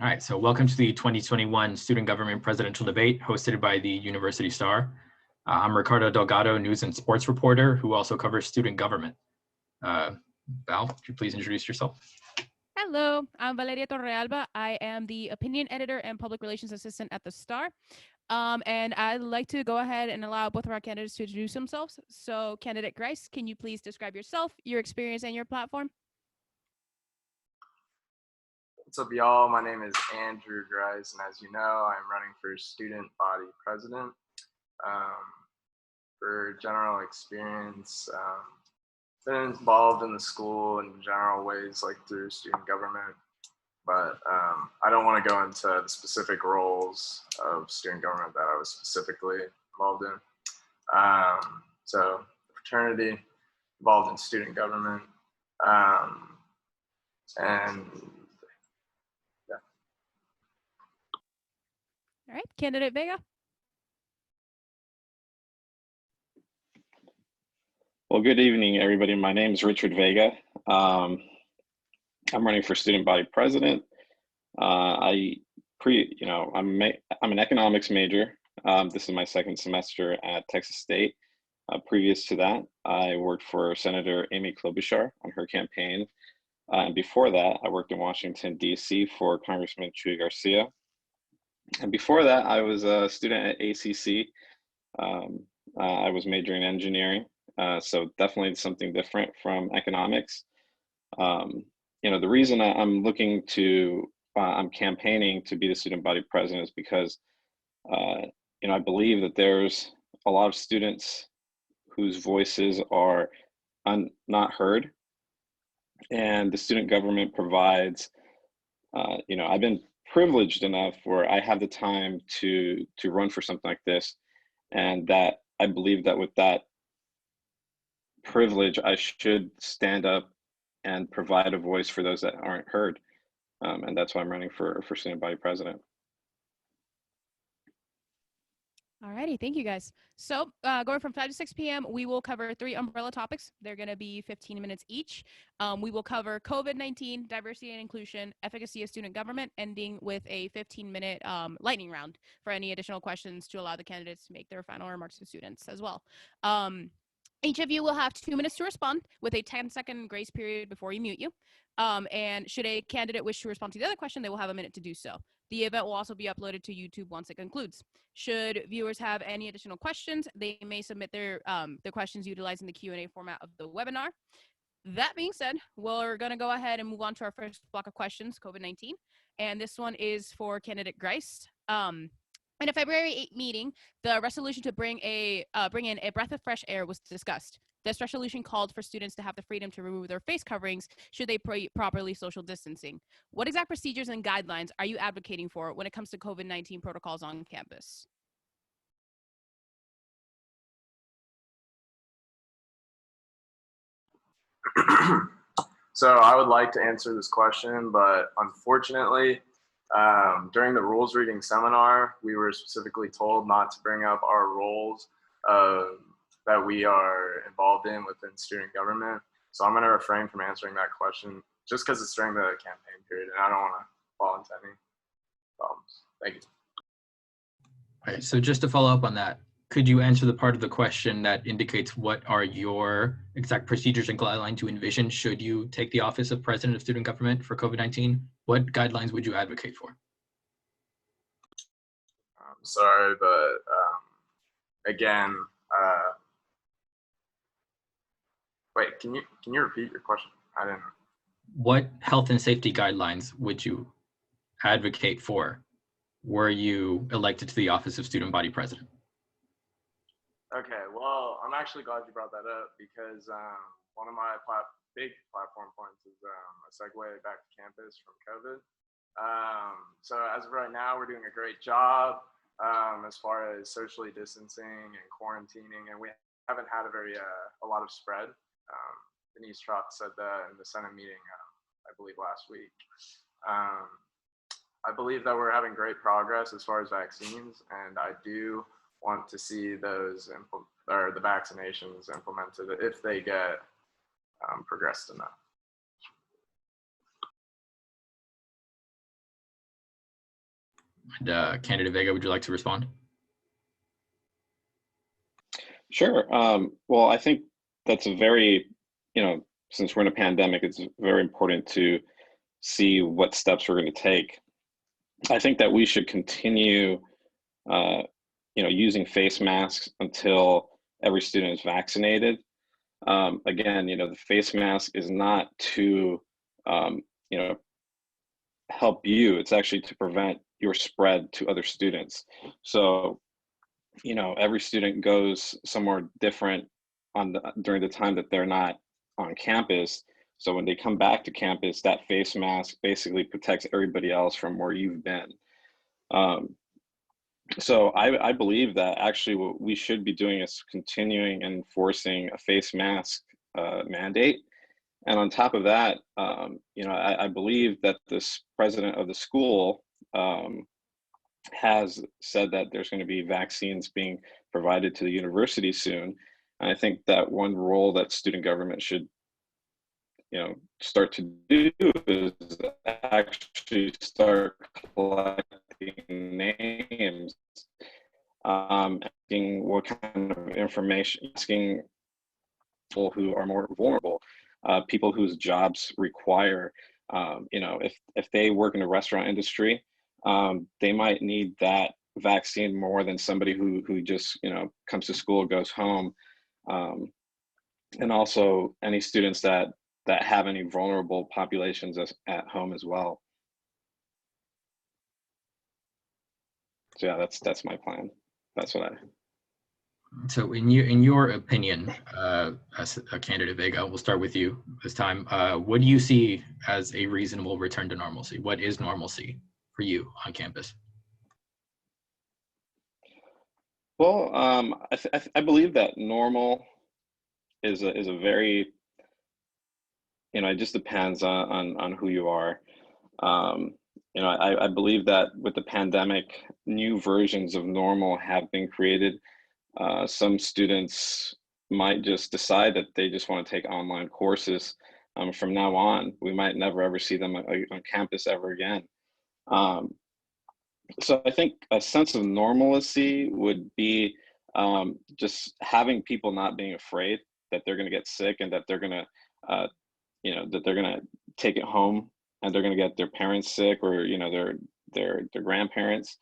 All right, so welcome to the 2021 Student Government Presidential Debate hosted by the University Star. I'm Ricardo Delgado, news and sports reporter who also covers student government. Val, could you please introduce yourself? Hello, I'm Valeria Torrealba. I am the opinion editor and public relations assistant at the Star. And I'd like to go ahead and allow both of our candidates to introduce themselves. So, candidate Gryce, can you please describe yourself, your experience, and your platform? What's up, y'all? My name is Andrew Gryce, and as you know, I'm running for student body president. For general experience, been involved in the school in general ways, like through student government, but I don't want to go into the specific roles of student government that I was specifically involved in. So, fraternity, involved in student government, and All right, candidate Vega. Well, good evening, everybody. My name is Richard Vega. I'm running for student body president. I'm an economics major. This is my second semester at Texas State. Previous to that, I worked for Senator Amy Klobuchar on her campaign. And before that, I worked in Washington, D.C. for Congressman Chuy Garcia. And before that, I was a student at ACC. I was majoring in engineering. So definitely something different from economics. The reason I'm campaigning to be the student body president is because, I believe that there's a lot of students whose voices are not heard, and the student government provides, I've been privileged enough where I have the time to run for something like this, and that I believe that with that privilege, I should stand up and provide a voice for those that aren't heard. And that's why I'm running for student body president. All righty, thank you guys. So going from 5 to 6 p.m., we will cover 3 umbrella topics. They're going to be 15 minutes each. We will cover COVID-19, diversity and inclusion, efficacy of student government, ending with a 15-minute lightning round for any additional questions to allow the candidates to make their final remarks to students as well. Each of you will have 2 minutes to respond with a 10-second grace period before you mute you. And should a candidate wish to respond to the other question, they will have a minute to do so. The event will also be uploaded to YouTube once it concludes. Should viewers have any additional questions, they may submit their questions utilizing the Q&A format of the webinar. That being said, we're going to go ahead and move on to our first block of questions, COVID-19. And this one is for candidate Gryce. In a February 8 meeting, the resolution to bring in a breath of fresh air was discussed. This resolution called for students to have the freedom to remove their face coverings should they properly social distancing. What exact procedures and guidelines are you advocating for when it comes to COVID-19 protocols on campus? So I would like to answer this question, but unfortunately, during the rules reading seminar, we were specifically told not to bring up our roles that we are involved in within student government. So I'm going to refrain from answering that question just because it's during the campaign period and I don't want to fall into any problems. Thank you. All right, so just to follow up on that, could you answer the part of the question that indicates what are your exact procedures and guidelines you envision should you take the office of president of student government for COVID-19? What guidelines would you advocate for? I'm sorry, but again, wait, can you repeat your question? I didn't. What health and safety guidelines would you advocate for were you elected to the office of student body president? Okay, well, I'm actually glad you brought that up because one of my big platform points is a segue back to campus from COVID. So as of right now, we're doing a great job as far as socially distancing and quarantining, and we haven't had a lot of spread. Denise Trott said that in the Senate meeting, I believe last week. I believe that we're having great progress as far as vaccines, and I do want to see those the vaccinations implemented if they get progressed enough. And Candidate Vega, would you like to respond? Sure. Well, I think that's a very, since we're in a pandemic, it's very important to see what steps we're going to take. I think that we should continue, using face masks until every student is vaccinated. Again, the face mask is not to, help you. It's actually to prevent your spread to other students. So, every student goes somewhere different during the time that they're not on campus. So when they come back to campus, that face mask basically protects everybody else from where you've been. So I believe that actually what we should be doing is continuing and enforcing a face mask mandate. And on top of that, I believe that this president of the school has said that there's going to be vaccines being provided to the university soon. And I think that one role that student government should, start to do is actually start collecting names, asking what kind of information, asking people who are more vulnerable, people whose jobs require, if they work in the restaurant industry, they might need that vaccine more than somebody who just comes to school, goes home, and also any students that have any vulnerable populations at home as well. So yeah, that's my plan. That's what I. So in your opinion, as a Candidate Vega, we'll start with you this time. What do you see as a reasonable return to normalcy? What is normalcy for you on campus? Well, I believe that normal is a very, it just depends on who you are. I believe that with the pandemic, new versions of normal have been created. Some students might just decide that they just want to take online courses. From now on, we might never ever see them on campus ever again. So I think a sense of normalcy would be just having people not being afraid that they're going to get sick and that they're going to, that they're going to take it home and they're going to get their parents sick or their grandparents.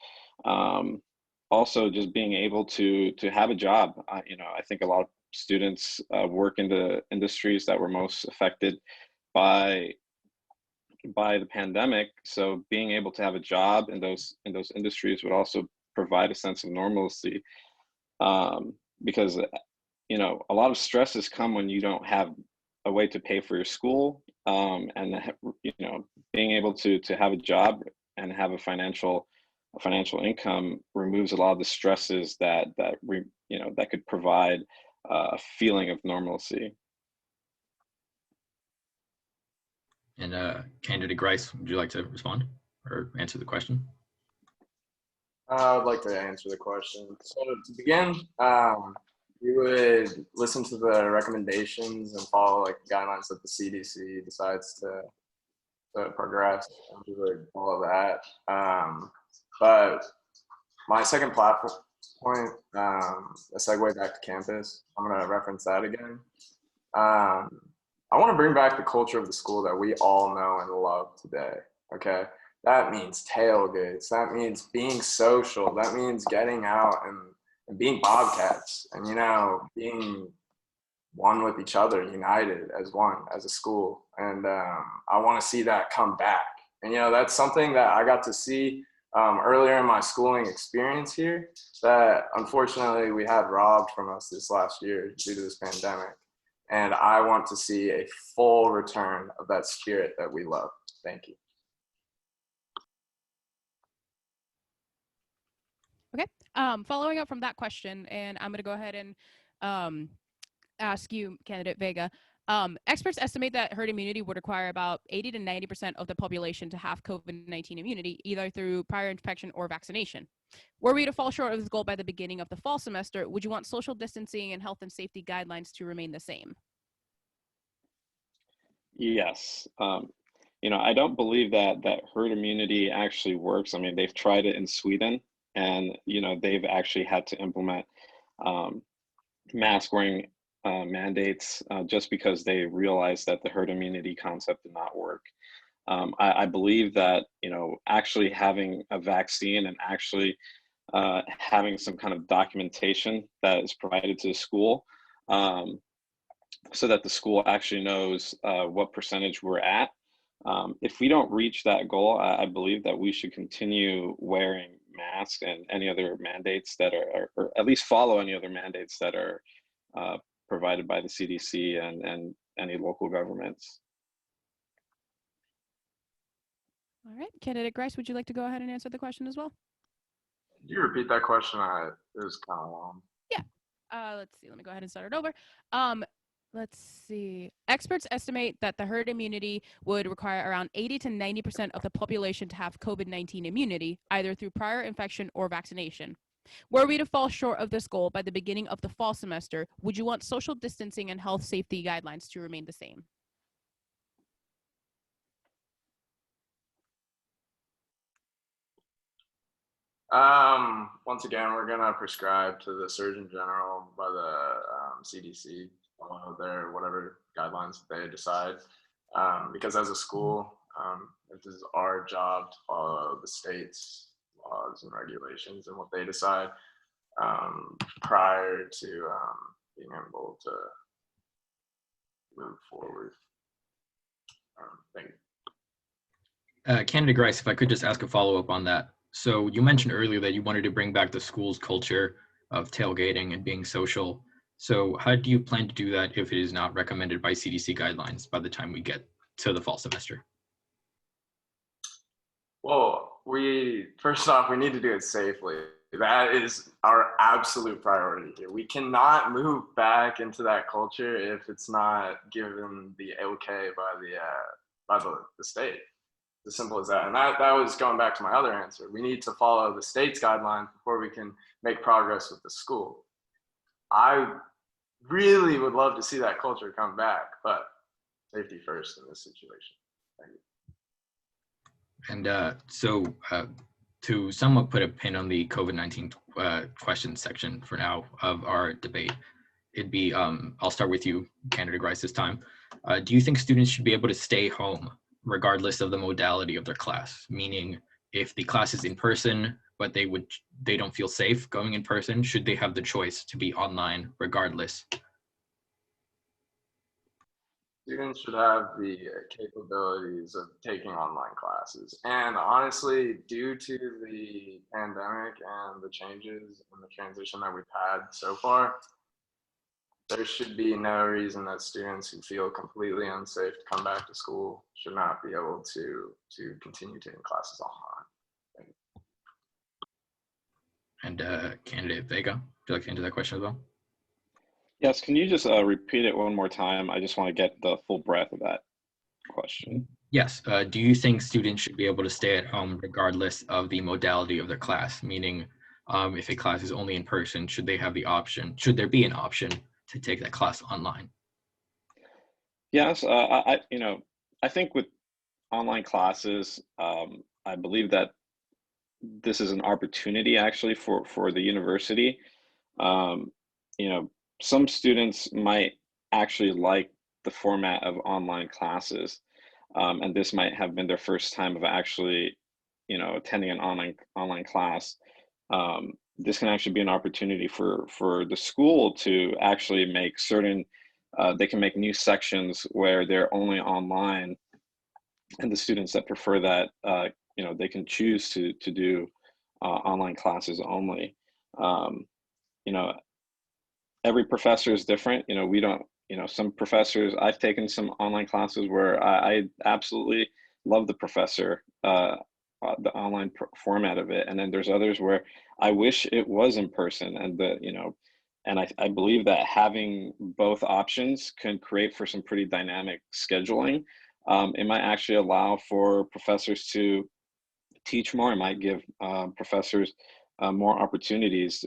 Also, just being able to have a job. I think a lot of students work in the industries that were most affected by the pandemic. So being able to have a job in those industries would also provide a sense of normalcy, because a lot of stresses come when you don't have a way to pay for your school, and being able to have a job and have a financial income removes a lot of the stresses that could provide a feeling of normalcy. And Candidate Gryce, would you like to respond or answer the question? I would like to answer the question. So to begin, we would listen to the recommendations and follow like the guidelines that the CDC decides to progress, and we would follow that. But my second platform point, a segue back to campus, I'm going to reference that again. I want to bring back the culture of the school that we all know and love today, okay? That means tailgates. That means being social. That means getting out and being bobcats and, being one with each other, united as one, as a school. And I want to see that come back. And, that's something that I got to see earlier in my schooling experience here that unfortunately we had robbed from us this last year due to this pandemic. And I want to see a full return of that spirit that we love. Thank you. Okay. Following up from that question, and I'm going to go ahead and ask you, Candidate Vega. Experts estimate that herd immunity would require about 80 to 90% of the population to have COVID-19 immunity, either through prior infection or vaccination. Were we to fall short of this goal by the beginning of the fall semester, would you want social distancing and health and safety guidelines to remain the same? Yes. I don't believe that herd immunity actually works. I mean, they've tried it in Sweden, and they've actually had to implement mask wearing mandates just because they realized that the herd immunity concept did not work. I believe that actually having a vaccine and actually having some kind of documentation that is provided to the school, so that the school actually knows what percentage we're at. If we don't reach that goal, I believe that we should continue wearing masks and any other mandates that are, or at least follow any other mandates that are provided by the CDC and any local governments. All right, candidate Gryce, would you like to go ahead and answer the question as well? Could you repeat that question? It was kind of long. Yeah. Let's see. Let me go ahead and start it over. Let's see. Experts estimate that the herd immunity would require around 80 to 90% of the population to have COVID-19 immunity, either through prior infection or vaccination. Were we to fall short of this goal by the beginning of the fall semester, would you want social distancing and health safety guidelines to remain the same? Once again, we're gonna prescribe to the Surgeon General by the CDC, follow their whatever guidelines that they decide. Because as a school, it is our job to follow the state's laws and regulations and what they decide prior to being able to move forward. Thank you. Candidate Gryce, if I could just ask a follow-up on that. So you mentioned earlier that you wanted to bring back the school's culture of tailgating and being social. So how do you plan to do that if it is not recommended by CDC guidelines by the time we get to the fall semester? Well, first off, we need to do it safely. That is our absolute priority here. We cannot move back into that culture if it's not given the okay by the state. As simple as that. And that was going back to my other answer. We need to follow the state's guidelines before we can make progress with the school. I really would love to see that culture come back, but safety first in this situation. Thank you. And so to somewhat put a pin on the COVID-19 questions section for now of our debate, it'd be, I'll start with you, candidate Gryce, this time. Do you think students should be able to stay home regardless of the modality of their class? Meaning, if the class is in person, but they don't feel safe going in person, should they have the choice to be online regardless? Students should have the capabilities of taking online classes. And honestly, due to the pandemic and the changes and the transition that we've had so far, there should be no reason that students who feel completely unsafe to come back to school should not be able to continue taking classes online. And candidate Vega, would you like to answer that question as well? Yes, can you just repeat it one more time? I just want to get the full breadth of that question. Yes. Do you think students should be able to stay at home regardless of the modality of their class? Meaning, if a class is only in person, should they have the option? Should there be an option to take that class online? Yes, I think with online classes, I believe that this is an opportunity actually for the university. Some students might actually like the format of online classes, and this might have been their first time of actually, attending an online class. This can actually be an opportunity for the school to actually make certain, they can make new sections where they're only online, and the students that prefer that, they can choose to do online classes only. Every professor is different. We don't, some professors, I've taken some online classes where I absolutely love the professor, the online format of it. And then there's others where I wish it was in person, and and I believe that having both options can create for some pretty dynamic scheduling. It might actually allow for professors to teach more. It might give professors more opportunities,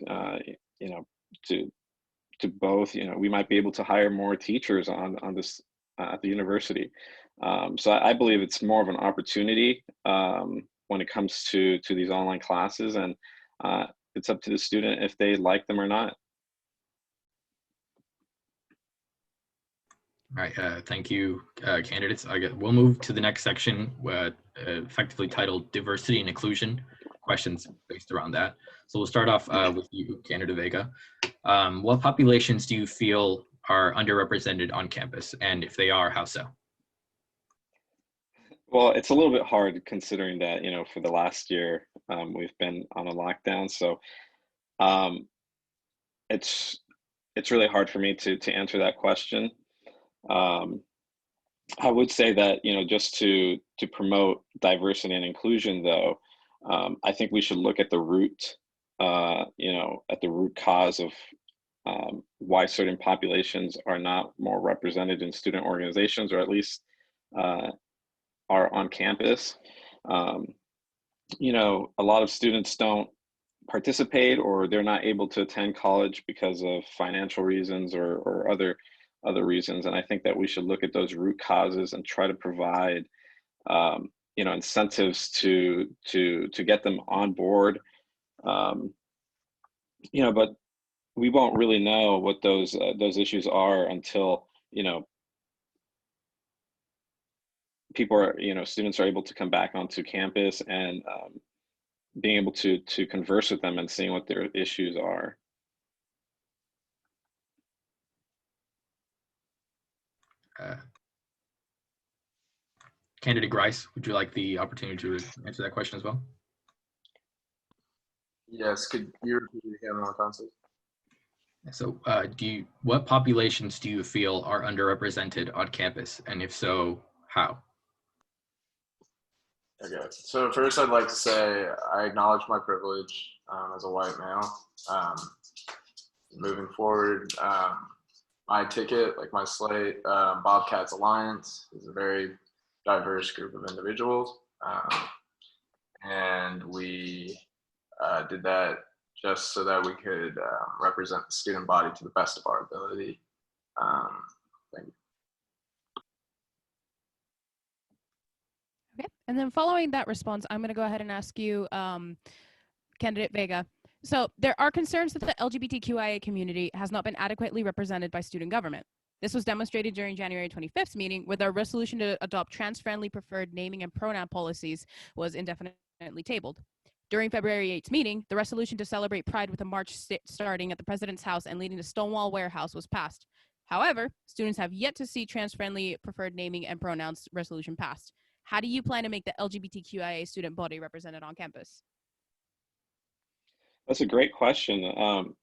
to both, we might be able to hire more teachers on this at the university. So I believe it's more of an opportunity when it comes to these online classes, and it's up to the student if they like them or not. All right, thank you, candidates. We'll move to the next section, effectively titled Diversity and Inclusion, questions based around that. So we'll start off with you, candidate Vega. What populations do you feel are underrepresented on campus? And if they are, how so? Well, it's a little bit hard considering that, you know, for the last year, we've been on a lockdown. So it's really hard for me to answer that question. I would say that, you know, just to promote diversity and inclusion, though, I think we should look at the root, you know, at the root cause of why certain populations are not more represented in student organizations, or at least are on campus. You know, a lot of students don't participate, or they're not able to attend college because of financial reasons or other reasons. And I think that we should look at those root causes and try to provide you know, incentives to get them on board. You know, but we won't really know what those issues are until, you know, people are, you know, students are able to come back onto campus and being able to converse with them and seeing what their issues are. Candidate Gryce, would you like the opportunity to answer that question as well? Yes, could you repeat it again one more time, please? So what populations do you feel are underrepresented on campus? And if so, how? Okay, so first I'd like to say I acknowledge my privilege as a white male. Moving forward, my ticket, like my slate, Bobcats Alliance, is a very diverse group of individuals. And we did that just so that we could represent the student body to the best of our ability. Thank you. Okay, and then following that response, I'm going to go ahead and ask you, candidate Vega. So there are concerns that the LGBTQIA community has not been adequately represented by student government. This was demonstrated during January 25th meeting, where the resolution to adopt trans-friendly preferred naming and pronoun policies was indefinitely tabled. During February 8th meeting, the resolution to celebrate Pride with a march starting at the President's house and leading to Stonewall Warehouse was passed. However, students have yet to see trans-friendly preferred naming and pronouns resolution passed. How do you plan to make the LGBTQIA student body represented on campus? That's a great question. You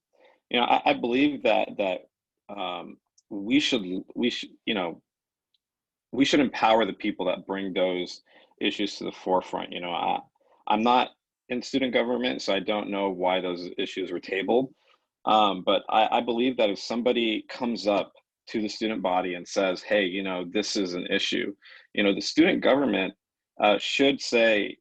know, I believe that we should, you know, we should empower the people that bring those issues to the forefront. You know, I'm not in student government, so I don't know why those issues were tabled. But I believe that if somebody comes up to the student body and says, hey, you know, this is an issue, you know, the student government should say,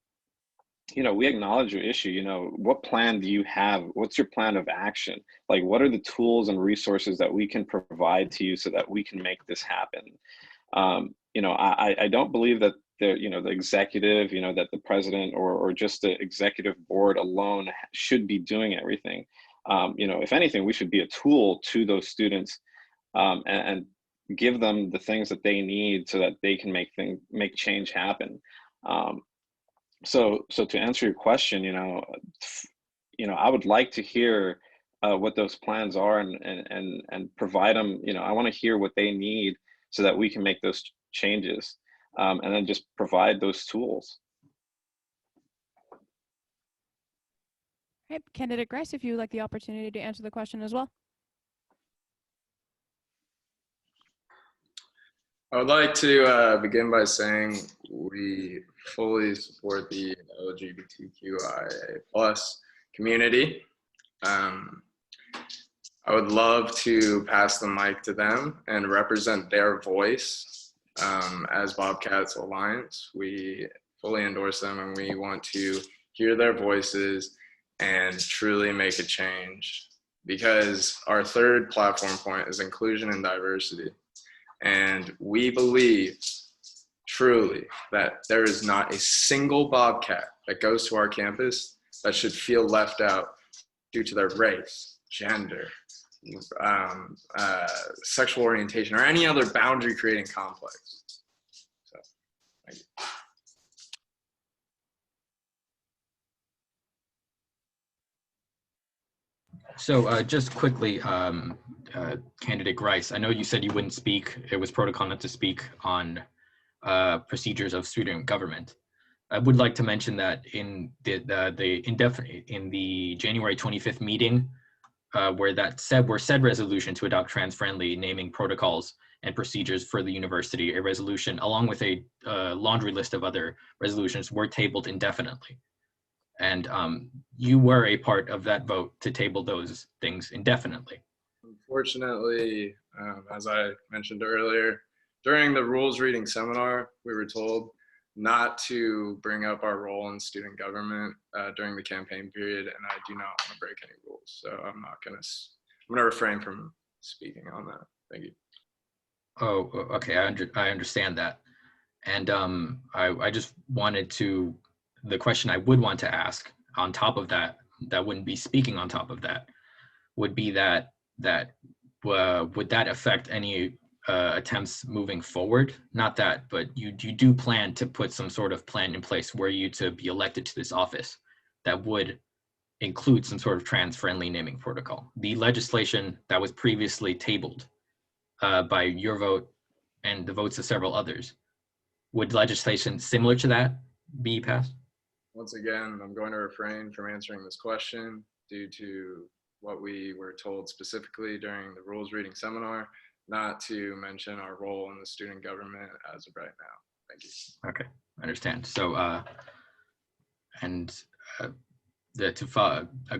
you know, we acknowledge your issue. You know, what plan do you have? What's your plan of action? Like, what are the tools and resources that we can provide to you so that we can make this happen? You know, I don't believe that you know, the executive, you know, that the president or just the executive board alone should be doing everything. You know, if anything, we should be a tool to those students and give them the things that they need so that they can make change happen. So to answer your question, you know, I would like to hear what those plans are and provide them. You know, I want to hear what they need so that we can make those changes, and then just provide those tools. Okay, candidate Gryce, if you would like the opportunity to answer the question as well. I would like to begin by saying we fully support the LGBTQIA plus community. I would love to pass the mic to them and represent their voice as Bobcats Alliance. We fully endorse them and we want to hear their voices and truly make a change, because our third platform point is inclusion and diversity. And we believe truly that there is not a single Bobcat that goes to our campus that should feel left out due to their race, gender, sexual orientation, or any other boundary creating complex. So, thank you. So just quickly, candidate Gryce, I know you said you wouldn't speak. It was protocol not to speak on procedures of student government. I would like to mention that in the January 25th meeting, where said resolution to adopt trans-friendly naming protocols and procedures for the university, a resolution along with a laundry list of other resolutions were tabled indefinitely. And you were a part of that vote to table those things indefinitely. Unfortunately, as I mentioned earlier, during the rules reading seminar, we were told not to bring up our role in student government during the campaign period, and I do not want to break any rules. So I'm gonna refrain from speaking on that. Thank you. Oh, okay, I understand that. And I just wanted to, the question I would want to ask on top of that, that wouldn't be speaking on top of that, would be that would that affect any attempts moving forward? Not that, but you do plan to put some sort of plan in place were you to be elected to this office that would include some sort of trans-friendly naming protocol. The legislation that was previously tabled by your vote and the votes of several others, would legislation similar to that be passed? Once again, I'm going to refrain from answering this question due to what we were told specifically during the rules reading seminar, not to mention our role in the student government as of right now. Thank you. Okay, I understand. So,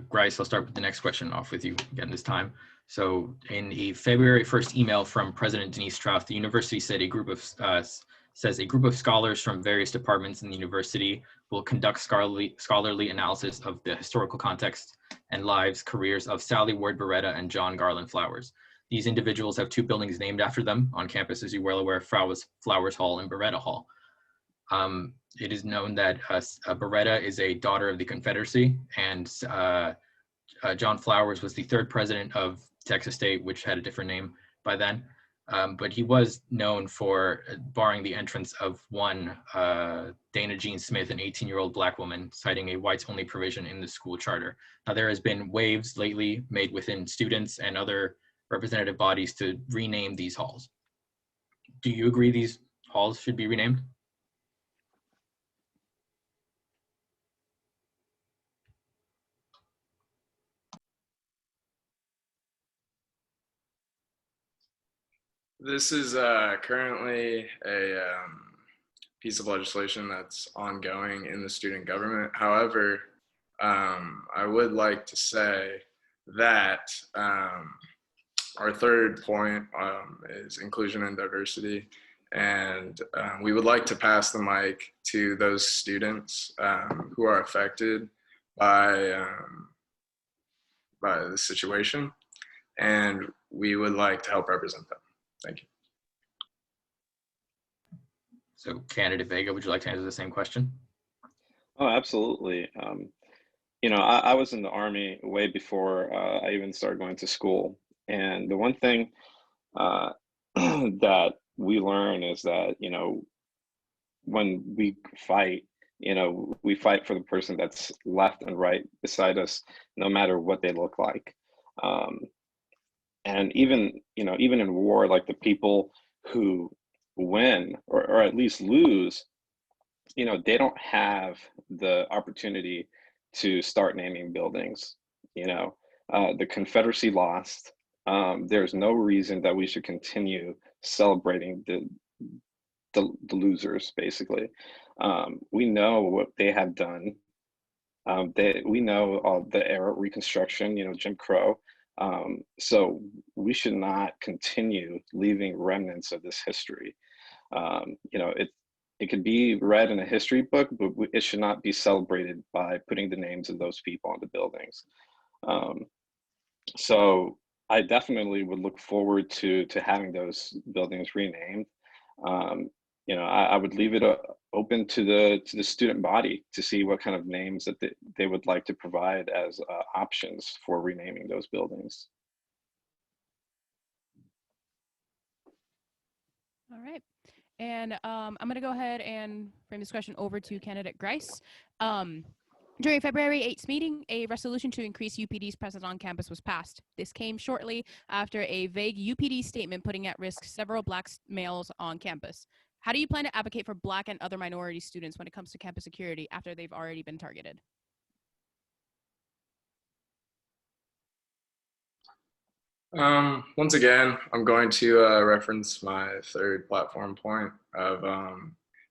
Gryce, I'll start with the next question off with you again this time. So in a February 1st email from President Denise Strauss, the university said a group of scholars from various departments in the university will conduct scholarly analysis of the historical context and lives, careers of Sally Ward Beretta and John Garland Flowers. These individuals have two buildings named after them on campus, as you're well aware, Flowers Hall and Beretta Hall. It is known that Beretta is a daughter of the Confederacy, and John Flowers was the third president of Texas State, which had a different name by then. But he was known for barring the entrance of one Dana Jean Smith, an 18-year-old Black woman, citing a whites-only provision in the school charter. Now, there has been waves lately made within students and other representative bodies to rename these halls. Do you agree these halls should be renamed? This is currently a piece of legislation that's ongoing in the student government. However, I would like to say that our third point is inclusion and diversity. And we would like to pass the mic to those students who are affected by the situation. And we would like to help represent them. Thank you. So candidate Vega, would you like to answer the same question? Oh, absolutely. You know, I was in the Army way before I even started going to school. And the one thing that we learn is that, you know, when we fight, you know, we fight for the person that's left and right beside us, no matter what they look like. And even, you know, even in war, like the people who win or at least lose, you know, they don't have the opportunity to start naming buildings. You know, the Confederacy lost. There's no reason that we should continue celebrating the losers, basically. We know what they have done. We know all the era of Reconstruction, you know, Jim Crow. So we should not continue leaving remnants of this history. You know, it could be read in a history book, but it should not be celebrated by putting the names of those people on the buildings. So I definitely would look forward to having those buildings renamed. I would leave it open to the student body to see what kind of names that they would like to provide as options for renaming those buildings. All right. And I'm going to go ahead and frame this question over to candidate Gryce. During February 8th meeting, a resolution to increase UPD's presence on campus was passed. This came shortly after a vague UPD statement putting at risk several Black males on campus. How do you plan to advocate for Black and other minority students when it comes to campus security after they've already been targeted? Once again, I'm going to reference my third platform point of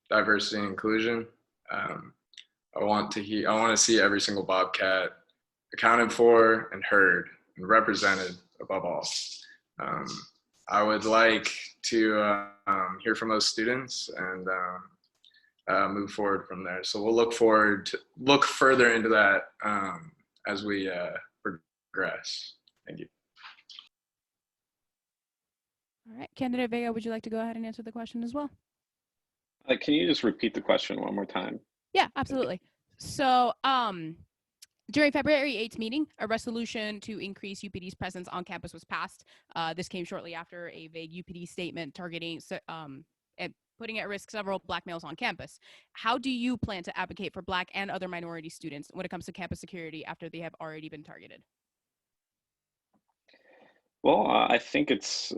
diversity and inclusion. I want to see every single Bobcat accounted for and heard and represented above all. I would like to hear from those students and move forward from there. So we'll look further into that as we progress. Thank you. All right, candidate Vega, would you like to go ahead and answer the question as well? Can you just repeat the question one more time? Yeah, absolutely. So during February 8th meeting, a resolution to increase UPD's presence on campus was passed. This came shortly after a vague UPD statement targeting and putting at risk several Black males on campus. How do you plan to advocate for Black and other minority students when it comes to campus security after they have already been targeted? Well, I think it's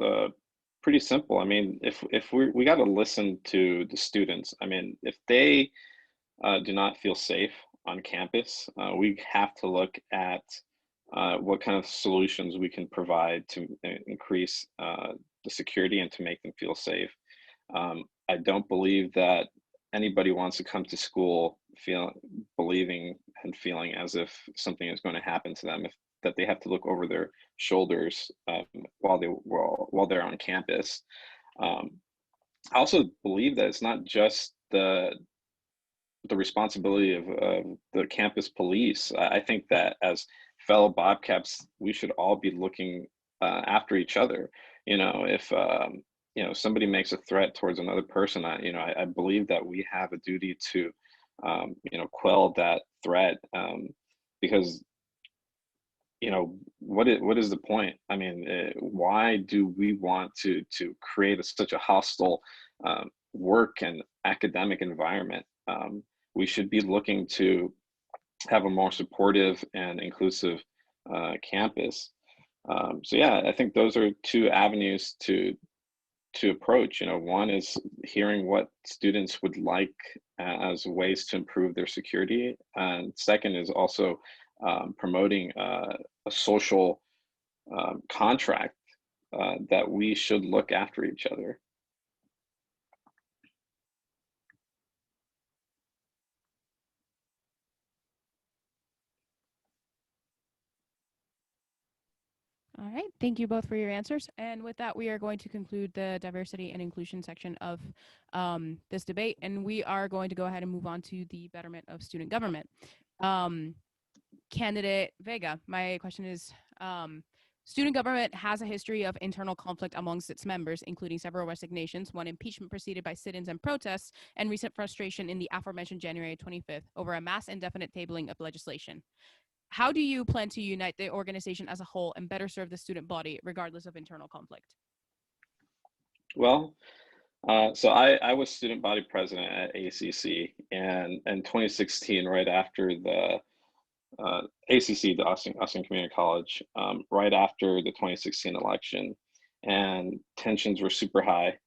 pretty simple. I mean, if we got to listen to the students. I mean, if they do not feel safe on campus, we have to look at what kind of solutions we can provide to increase the security and to make them feel safe. I don't believe that anybody wants to come to school believing and feeling as if something is going to happen to them, that they have to look over their shoulders while they're on campus. I also believe that it's not just the responsibility of the campus police. I think that as fellow Bobcats, we should all be looking after each other. If somebody makes a threat towards another person, I believe that we have a duty to quell that threat, because what is the point? I mean, why do we want to create such a hostile work and academic environment? We should be looking to have a more supportive and inclusive campus. So yeah, I think those are two avenues to approach. One is hearing what students would like as ways to improve their security, and second is also promoting a social contract that we should look after each other. All right, thank you both for your answers. And with that, we are going to conclude the diversity and inclusion section of this debate, and we are going to go ahead and move on to the betterment of student government. Candidate Vega, my question is, student government has a history of internal conflict amongst its members, including several resignations, one impeachment preceded by sit-ins and protests, and recent frustration in the aforementioned January 25th over a mass indefinite tabling of legislation. How do you plan to unite the organization as a whole and better serve the student body regardless of internal conflict? Well, so I was student body president at ACC, and in 2016, right after the ACC, the Austin Community College, right after the 2016 election, and tensions were super high,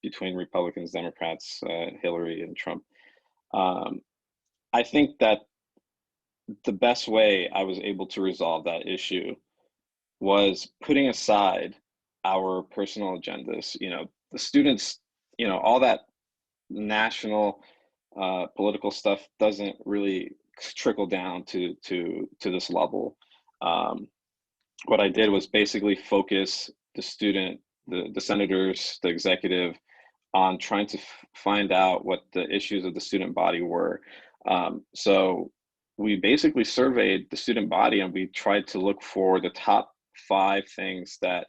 between Republicans, Democrats, Hillary and Trump. I think that the best way I was able to resolve that issue was putting aside our personal agendas. The students, all that national political stuff doesn't really trickle down to this level. What I did was basically focus the senators, the executive, on trying to find out what the issues of the student body were. So we basically surveyed the student body, and we tried to look for the top 5 things that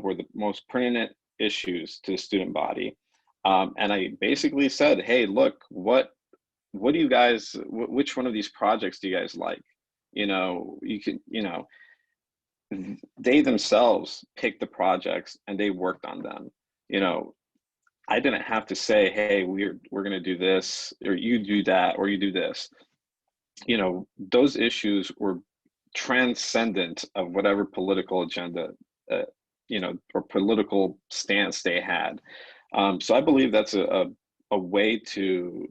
were the most pertinent issues to the student body. And I basically said, hey, look, what do you guys, which one of these projects do you guys like? You know, you can, you know, they themselves picked the projects and they worked on them. You know, I didn't have to say, hey, we're going to do this, or you do that, or you do this. You know, those issues were transcendent of whatever political agenda, you know, or political stance they had. So I believe that's a way to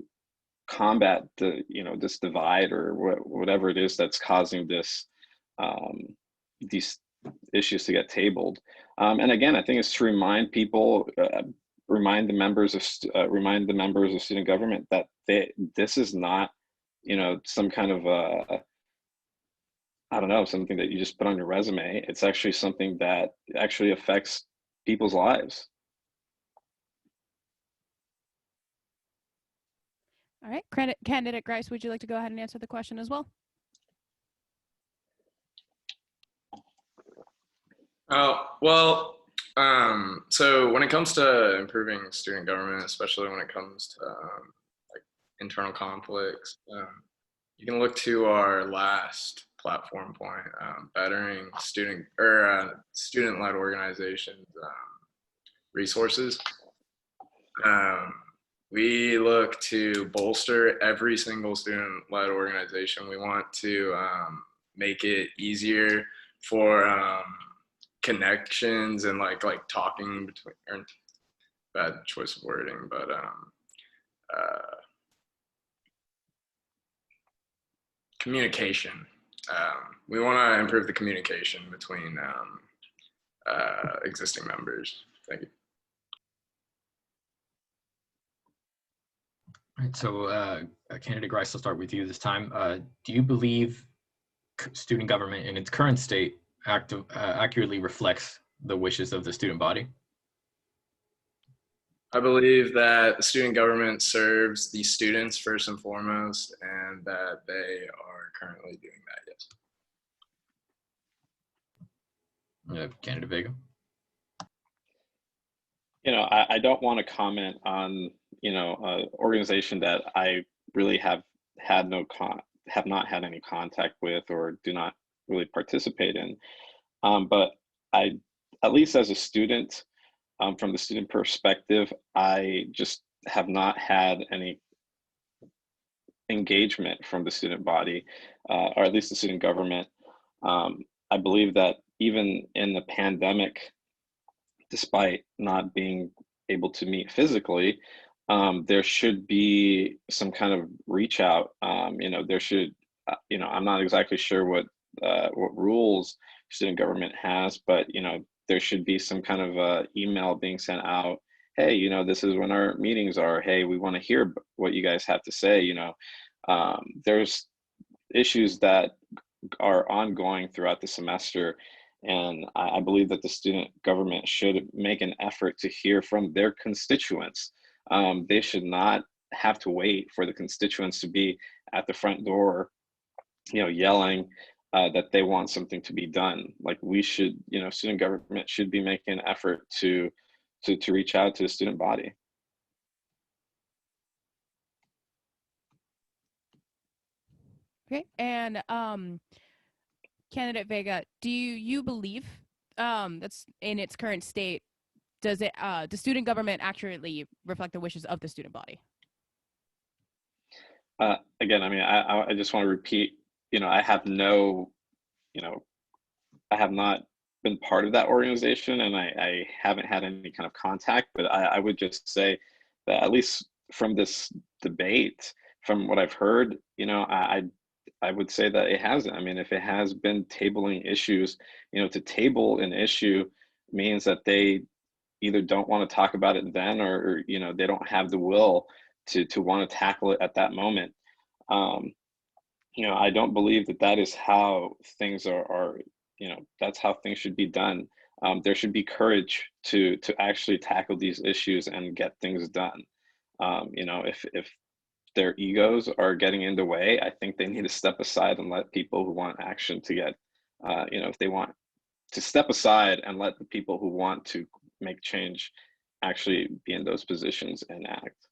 combat the, you know, this divide or whatever it is that's causing this, these issues to get tabled. And again, I think it's to remind people, remind the members of student government that this is not, you know, some kind of I don't know, something that you just put on your resume. It's actually something that actually affects people's lives. All right, candidate Gryce, would you like to go ahead and answer the question as well? Well, so when it comes to improving student government, especially when it comes to like internal conflicts, you can look to our last platform point, bettering student-led organizations resources. We look to bolster every single student-led organization. We want to make it easier for connections and like talking between, or bad choice of wording, but communication. We want to improve the communication between existing members. Thank you. All right, so candidate Gryce, I'll start with you this time. Do you believe student government in its current state accurately reflects the wishes of the student body? I believe that the student government serves the students first and foremost, and that they are currently doing that, yes. Candidate Vega? You know, I don't want to comment on, you know, an organization that I really have not had any contact with or do not really participate in. But at least as a student, from the student perspective, I just have not had any engagement from the student body, or at least the student government. I believe that even in the pandemic, despite not being able to meet physically, there should be some kind of reach out. You know, there should, you know, I'm not exactly sure what rules student government has, but, you know, there should be some kind of email being sent out. Hey, you know, this is when our meetings are. Hey, we want to hear what you guys have to say. You know, there's issues that are ongoing throughout the semester. And I believe that the student government should make an effort to hear from their constituents. They should not have to wait for the constituents to be at the front door, you know, yelling that they want something to be done. Like, we should, you know, student government should be making an effort to reach out to the student body. Okay, and candidate Vega, do you believe that's in its current state, does the student government accurately reflect the wishes of the student body? Again, I mean, I just want to repeat, you know, I have no, you know, I have not been part of that organization, and I haven't had any kind of contact, but I would just say that at least from this debate, from what I've heard, you know, I would say that it hasn't. I mean, if it has been tabling issues, you know, to table an issue means that they either don't want to talk about it then, or you know, they don't have the will to want to tackle it at that moment. You know, I don't believe that that is how things are, you know, that's how things should be done. There should be courage to actually tackle these issues and get things done. You know, if their egos are getting in the way, I think they need to step aside and let people who want action to get, you know, if they want to step aside and let the people who want to make change actually be in those positions and act.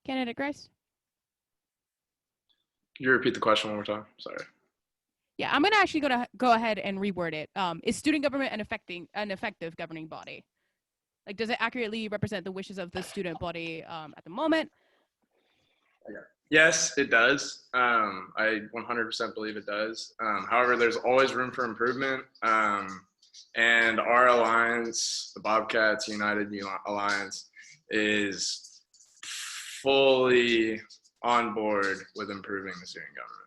Candidate Gryce? Can you repeat the question one more time? Sorry. Yeah, I'm gonna actually go ahead and reword it. Is student government an effective governing body? Like, does it accurately represent the wishes of the student body at the moment? Yes, it does. I 100% believe it does. However, there's always room for improvement. And our alliance, the Bobcats United Alliance, is fully on board with improving the student government.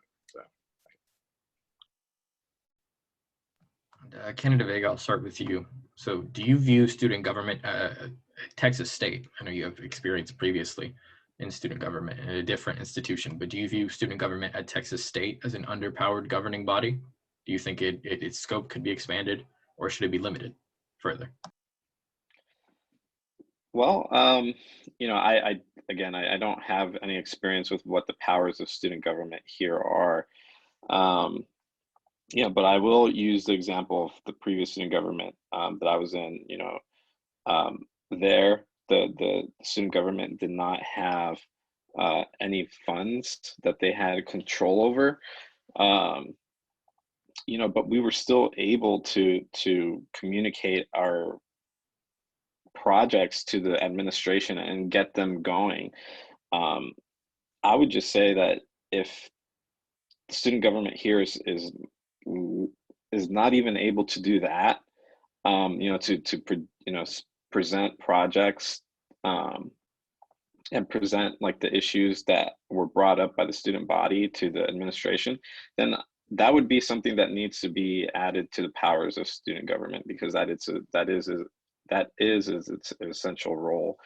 Candidate Vega, I'll start with you. So do you view student government, Texas State, I know you have experience previously in student government in a different institution, but do you view student government at Texas State as an underpowered governing body? Do you think its scope could be expanded, or should it be limited further? Well, you know, again, I don't have any experience with what the powers of student government here are. Yeah, but I will use the example of the previous student government that I was in. You know, there the student government did not have any funds that they had control over. You know, but we were still able to communicate our projects to the administration and get them going. I would just say that if student government here is not even able to do that, you know, you know, present projects and present like the issues that were brought up by the student body to the administration, then that would be something that needs to be added to the powers of student government, because that is its essential role.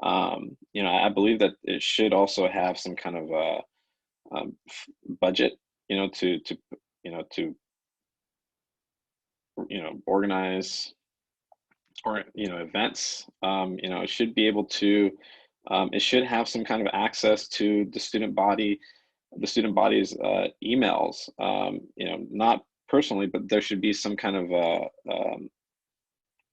You know, I believe that it should also have some kind of a budget, you know, to organize or events. You know, it should be able to. It should have some kind of access to the student body's emails. You know, not personally, but there should be some kind of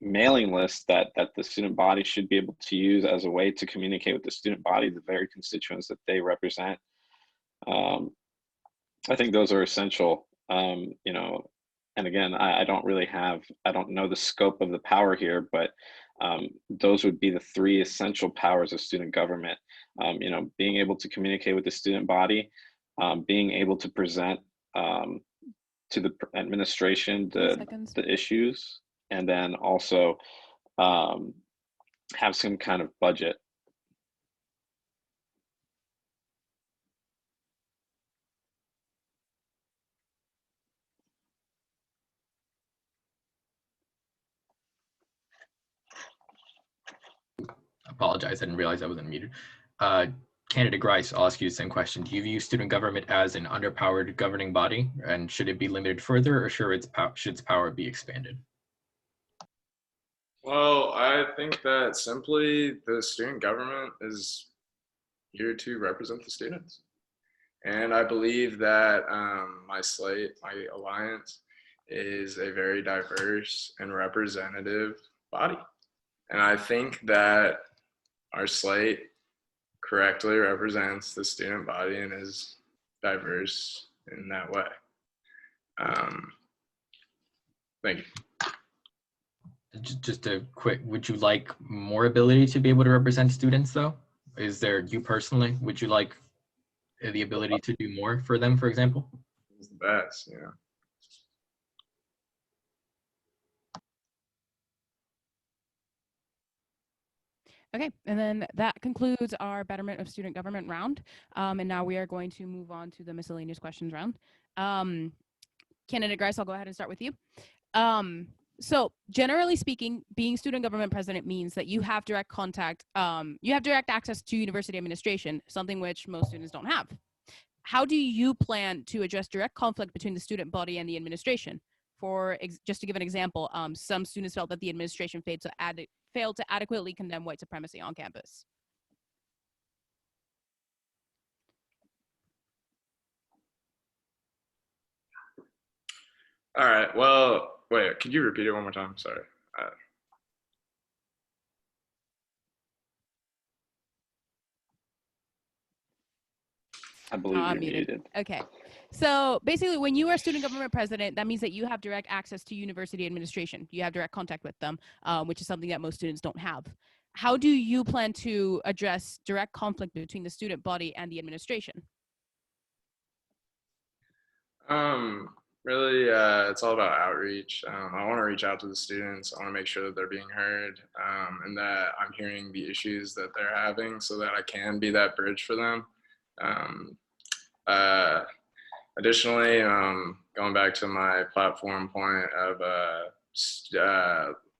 mailing list that the student body should be able to use as a way to communicate with the student body, the very constituents that they represent. I think those are essential. You know, and again, I don't know the scope of the power here, but those would be the three essential powers of student government. You know, being able to communicate with the student body, being able to present to the administration the issues, and then also have some kind of budget. Apologize, I didn't realize I was unmuted. Candidate Gryce, I'll ask you the same question. Do you view student government as an underpowered governing body, and should it be limited further, or should its power be expanded? Well, I think that simply the student government is here to represent the students. And I believe that my alliance, is a very diverse and representative body. And I think that our slate correctly represents the student body and is diverse in that way. Thank you. Just a quick, would you like more ability to be able to represent students though? Is there, you personally, would you like the ability to do more for them, for example? It's the best, yeah. Okay, and then that concludes our Betterment of Student Government round. And now we are going to move on to the miscellaneous questions round. Candidate Gryce, I'll go ahead and start with you. So generally speaking, being student government president means that you have direct contact, you have direct access to university administration, something which most students don't have. How do you plan to address direct conflict between the student body and the administration? Just to give an example, some students felt that the administration failed to adequately condemn white supremacy on campus. All right, well, wait, could you repeat it one more time? Sorry. I believe I'm you're muted. Okay. So basically, when you are student government president, that means that you have direct access to university administration. You have direct contact with them, which is something that most students don't have. How do you plan to address direct conflict between the student body and the administration? Really, it's all about outreach. I want to reach out to the students. I want to make sure that they're being heard, and that I'm hearing the issues that they're having so that I can be that bridge for them. Um, Additionally, going back to my platform point of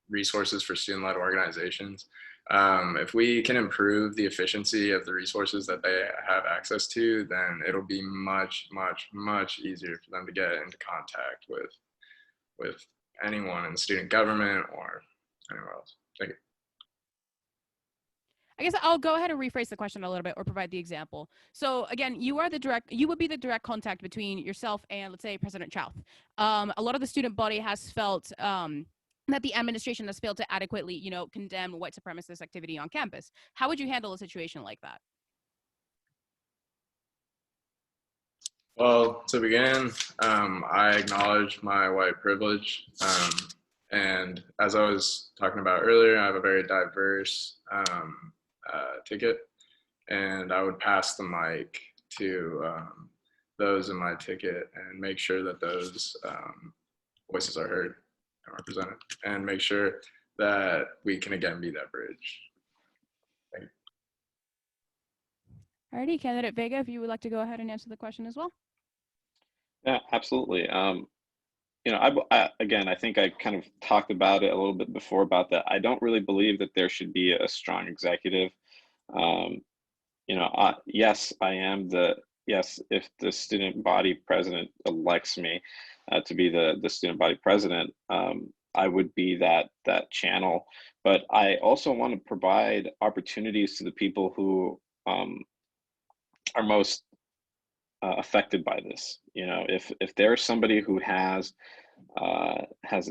resources for student-led organizations, if we can improve the efficiency of the resources that they have access to, then it'll be much, much, much easier for them to get into contact with anyone in student government or anywhere else. Thank you. I guess I'll go ahead and rephrase the question a little bit or provide the example. So again, you would be the direct contact between yourself and, let's say, President Chouth. A lot of the student body has felt that the administration has failed to adequately, condemn white supremacist activity on campus. How would you handle a situation like that? Well, to begin, I acknowledge my white privilege. And as I was talking about earlier, I have a very diverse ticket, and I would pass the mic to those in my ticket and make sure that those voices are heard and represented, and make sure that we can again be that bridge. Thank you. Alrighty, candidate Vega, if you would like to go ahead and answer the question as well. Yeah, absolutely. Again, I think I kind of talked about it a little bit before about that. I don't really believe that there should be a strong executive. Yes, if the student body president elects me to be the student body president, I would be that channel. But I also want to provide opportunities to the people who are most affected by this. If there's somebody who has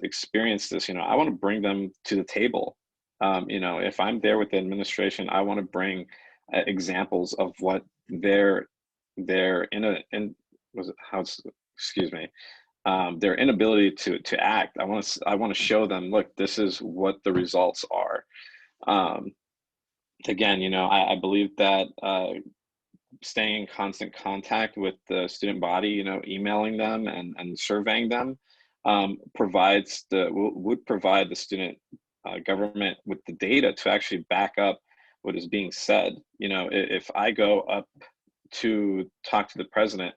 experienced this, I want to bring them to the table. If I'm there with the administration, I want to bring examples of what their inability to act. I want to show them, look, this is what the results are. Again, I believe that staying in constant contact with the student body, emailing them and surveying them would provide the student government with the data to actually back up what is being said. If I go up to talk to the president,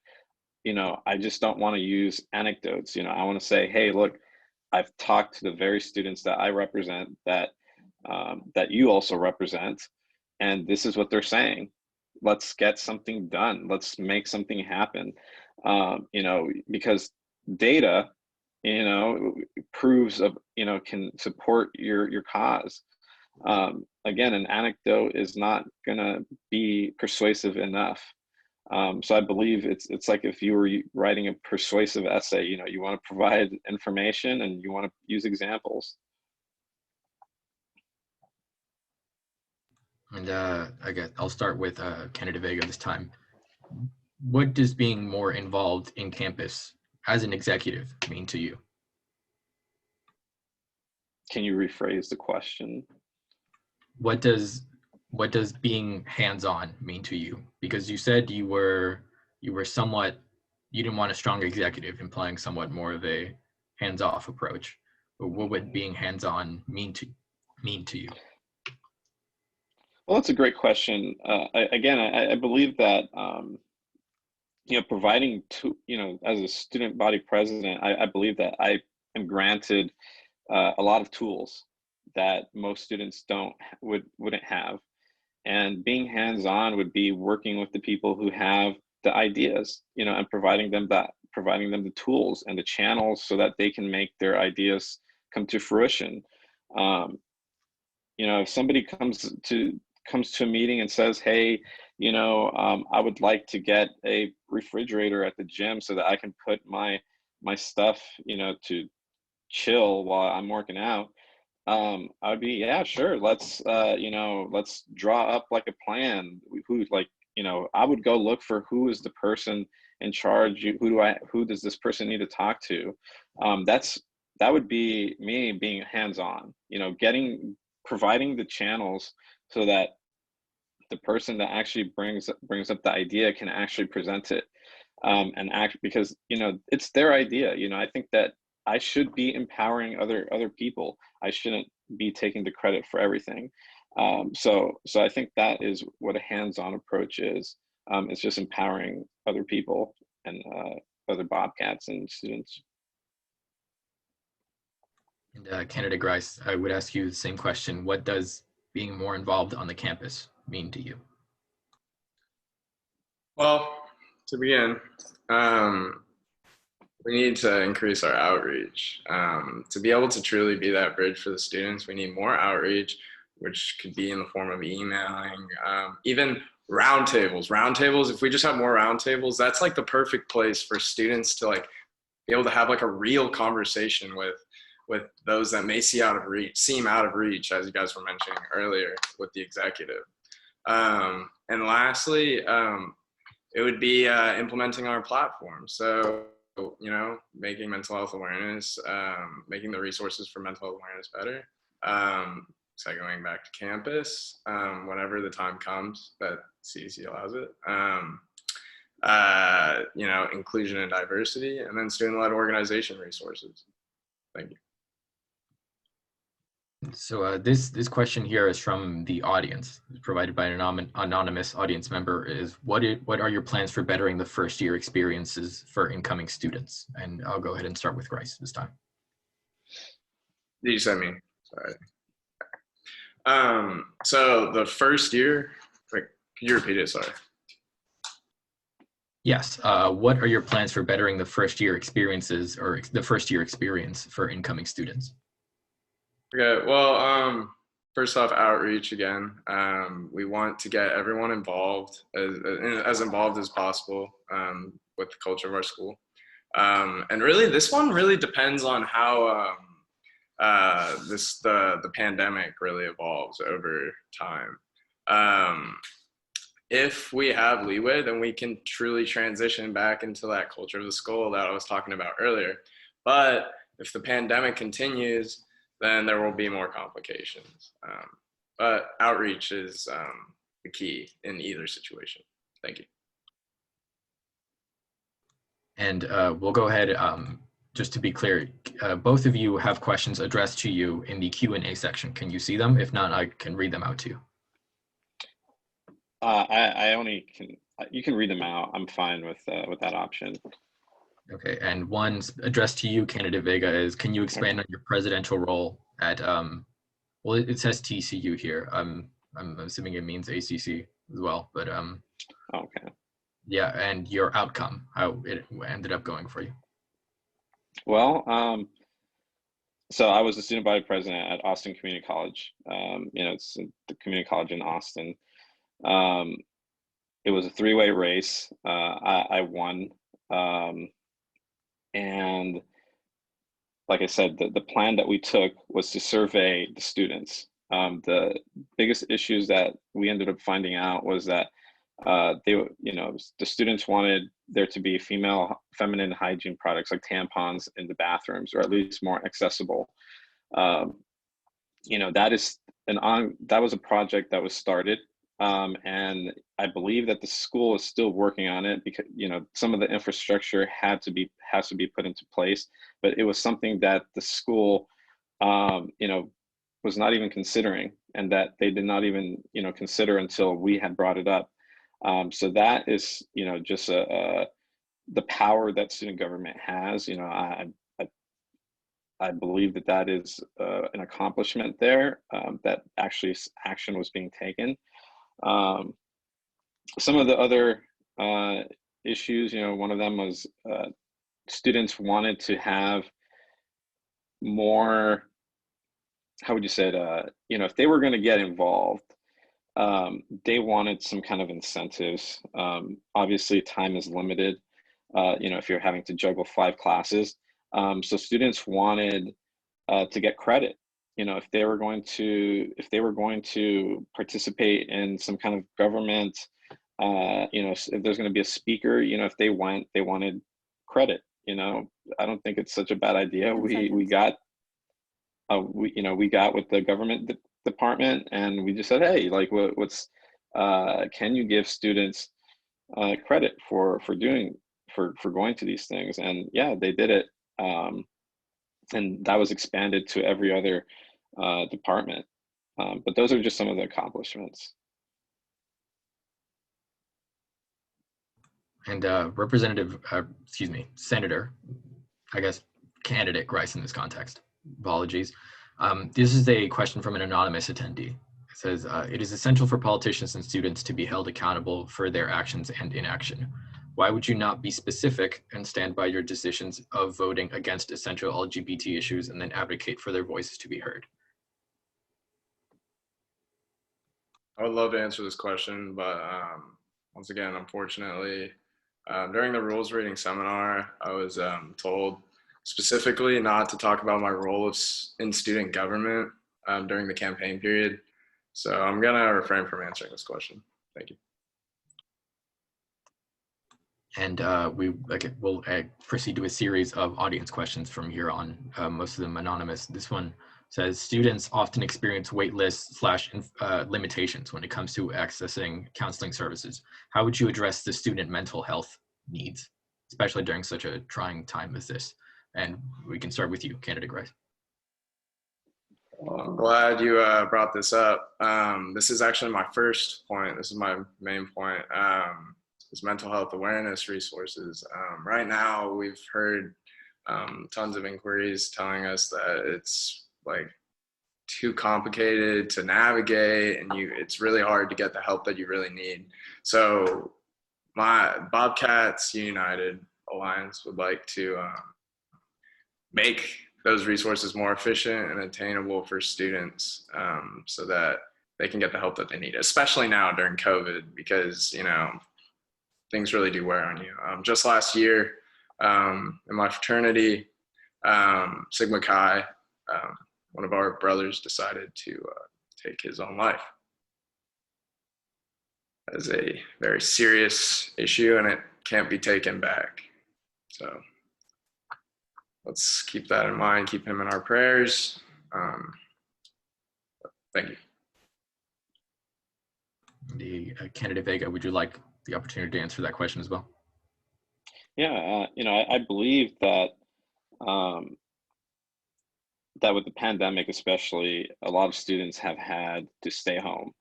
I just don't want to use anecdotes. I want to say, hey, look, I've talked to the very students that I represent, that you also represent, and this is what they're saying. Let's get something done. Let's make something happen. Because data, proves can support your cause. Again, an anecdote is not gonna be persuasive enough. So I believe it's like if you were writing a persuasive essay, you want to provide information and you want to use examples. And I'll start with candidate Vega this time. What does being more involved in campus as an executive mean to you? Can you rephrase the question? What does being hands-on mean to you? Because you said you didn't want a strong executive, implying somewhat more of a hands-off approach. But what would being hands-on mean to you? Well, that's a great question. I believe that providing as a student body president, I believe that I am granted a lot of tools that most students wouldn't have. And being hands-on would be working with the people who have the ideas, and providing them the tools and the channels so that they can make their ideas come to fruition. If somebody comes to a meeting and says, hey, I would like to get a refrigerator at the gym so that I can put my stuff, to chill while I'm working out. I would be, yeah, sure. Let's, let's draw up like a plan. Who, like, I would go look for who is the person in charge. Who does this person need to talk to? That would be me being hands-on, providing the channels so that the person that actually brings up the idea can actually present it, and act, because it's their idea. I think that I should be empowering other people. I shouldn't be taking the credit for everything. So I think that is what a hands-on approach is. It's just empowering other people and other Bobcats and students. And candidate Gryce, I would ask you the same question. What does being more involved on the campus mean to you? Well, to begin, we need to increase our outreach. To be able to truly be that bridge for the students, we need more outreach, which could be in the form of emailing, even roundtables. Roundtables, if we just have more roundtables, that's like the perfect place for students to like be able to have like a real conversation with those that may seem out of reach, as you guys were mentioning earlier with the executive. And lastly, it would be implementing our platform. So, making mental health awareness, making the resources for mental health awareness better, segueing back to campus, whenever the time comes that CDC allows it, inclusion and diversity, and then student-led organization resources. Thank you. So this question here is from the audience, provided by an anonymous audience member. Is what are your plans for bettering the first year experiences for incoming students? And I'll go ahead and start with Gryce this time. Did you send me? Sorry. So the first year, could you repeat it? Sorry. Yes. What are your plans for bettering the first year experiences, or the first year experience for incoming students? Okay, well, first off, outreach again. We want to get everyone involved, as involved as possible, with the culture of our school. And really, this one really depends on how the pandemic really evolves over time. If we have leeway, then we can truly transition back into that culture of the school that I was talking about earlier. But if the pandemic continues, then there will be more complications. But outreach is the key in either situation. Thank you. And we'll go ahead, just to be clear, both of you have questions addressed to you in the Q&A section. Can you see them? If not, I can read them out to you. You can read them out. I'm fine with that option. Okay, and one addressed to you, candidate Vega, is can you expand on your presidential role at, well, it says TCU here. I'm assuming it means ACC as well, but okay. Yeah, and your outcome, how it ended up going for you. Well, so I was the student body president at Austin Community College. It's the community college in Austin. It was a three-way race. I won. And like I said, the plan that we took was to survey the students. The biggest issues that we ended up finding out was that the students wanted there to be feminine hygiene products like tampons in the bathrooms, or at least more accessible. That was a project that was started. And I believe that the school is still working on it, because some of the infrastructure has to be put into place, but it was something that the school was not even considering, and that they did not even consider until we had brought it up. So that is just the power that student government has. I believe that is an accomplishment there, that actually action was being taken. Some of the other issues, one of them was students wanted to have more, how would you say it, if they were going to get involved, they wanted some kind of incentives. Obviously, time is limited, if you're having to juggle 5 classes. So students wanted to get credit. if they were going to participate in some kind of government, if there's going to be a speaker, if they wanted credit. I don't think it's such a bad idea. We got with the government department, and we just said, hey, like, can you give students credit for going to these things? And yeah, they did it, and that was expanded to every other department. But those are just some of the accomplishments. And Senator, I guess, candidate Gryce in this context. Apologies. This is a question from an anonymous attendee. It says, it is essential for politicians and students to be held accountable for their actions and inaction. Why would you not be specific and stand by your decisions of voting against essential LGBT issues and then advocate for their voices to be heard? I would love to answer this question, but once again, unfortunately, during the rules reading seminar, I was told specifically not to talk about my role in student government during the campaign period. So I'm going to refrain from answering this question. Thank you. And we'll proceed to a series of audience questions from here on, most of them anonymous. This one says, students often experience wait lists / limitations when it comes to accessing counseling services. How would you address the student mental health needs, especially during such a trying time as this? And we can start with you, candidate Gryce. Well, I'm glad you brought this up. This is actually my first point. This is my main point. Is mental health awareness resources. Right now, we've heard tons of inquiries telling us that it's like too complicated to navigate, and it's really hard to get the help that you really need. So my Bobcats United Alliance would like to make those resources more efficient and attainable for students, so that they can get the help that they need, especially now during COVID, because, things really do wear on you. Just last year, in my fraternity, Sigma Chi, one of our brothers decided to take his own life. That is a very serious issue, and it can't be taken back. So let's keep that in mind, keep him in our prayers. Thank you. The candidate Vega, would you like the opportunity to answer that question as well? Yeah, I believe that that with the pandemic especially, a lot of students have had to stay home.